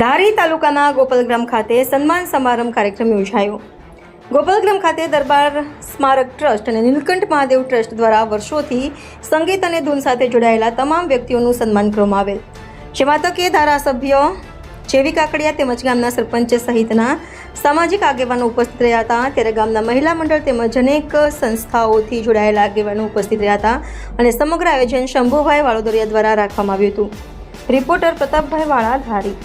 ધારી તાલુકાના ગોપાલગ્રામ ખાતે સન્માન સમારંભ કાર્યક્રમ યોજાયો। ગોપાલગ્રામ ખાતે દરબાર સ્મારક ટ્રસ્ટ અને નીલકંઠ મહાદેવ ટ્રસ્ટ દ્વારા વર્ષોથી સંગીત અને ધૂન સાથે જોડાયેલા તમામ વ્યક્તિઓનું સન્માન કરવામાં આવેલ, જેમાં તકે ધારાસભ્ય જેવી કાકડિયા તેમજ ગામના સરપંચ સહિતના સામાજિક આગેવાનો ઉપસ્થિત રહ્યા હતા। ત્યારે ગામના મહિલા મંડળ તેમજ અનેક સંસ્થાઓથી જોડાયેલા આગેવાનો ઉપસ્થિત રહ્યા હતા અને સમગ્ર આયોજન શંભુભાઈ વાળોદરિયા દ્વારા રાખવામાં આવ્યું હતું। રિપોર્ટર પ્રતાપભાઈ વાળા, ધારી।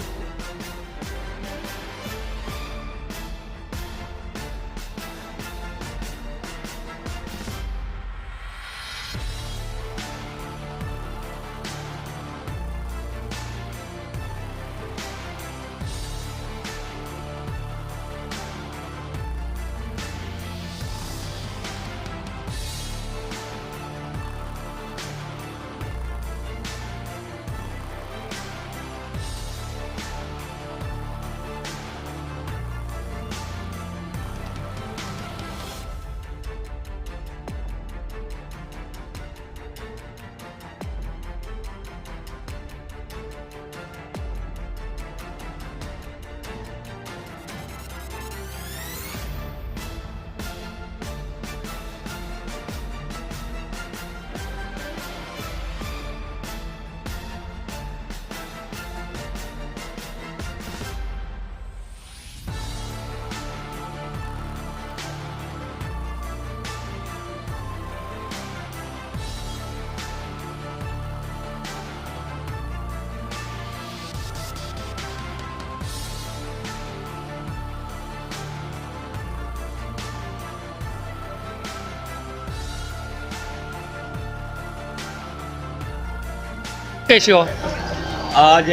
आज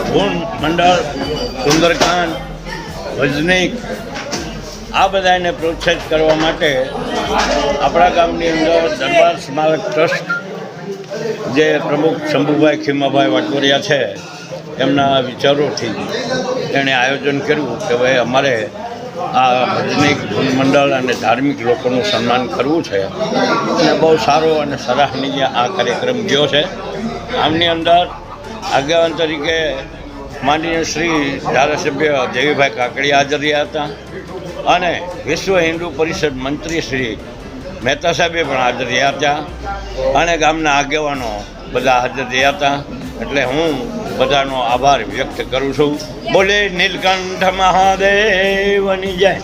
धून मंडल सुंदरकांड भजनिक आ बधाने प्रोत्साहित करवा माटे अपना गामनी अंदर दरबार स्मारक ट्रस्ट जे प्रमुख शंभुभाई खीमाभाई वाटवरिया है एमना विचारोथी एणे आयोजन कर्युं के भाई अमारे आ भजनिक धून मंडल और धार्मिक लोगों सन्मान करवुं छे अने बहु सारो अने सराहनीय आ कार्यक्रम गयो है। आमनी अंदर આગેવાન તરીકે માનનીય શ્રી ધારાસભ્ય દેવીભાઈ કાકડિયા હાજર રહ્યા હતા અને વિશ્વ હિન્દુ પરિષદ મંત્રી શ્રી મહેતા સાહેબે પણ હાજર રહ્યા હતા અને ગામના આગેવાનો બધા હાજર રહ્યા હતા। એટલે હું બધાનો આભાર વ્યક્ત કરું છું। બોલે નીલકંઠ મહાદેવની જય।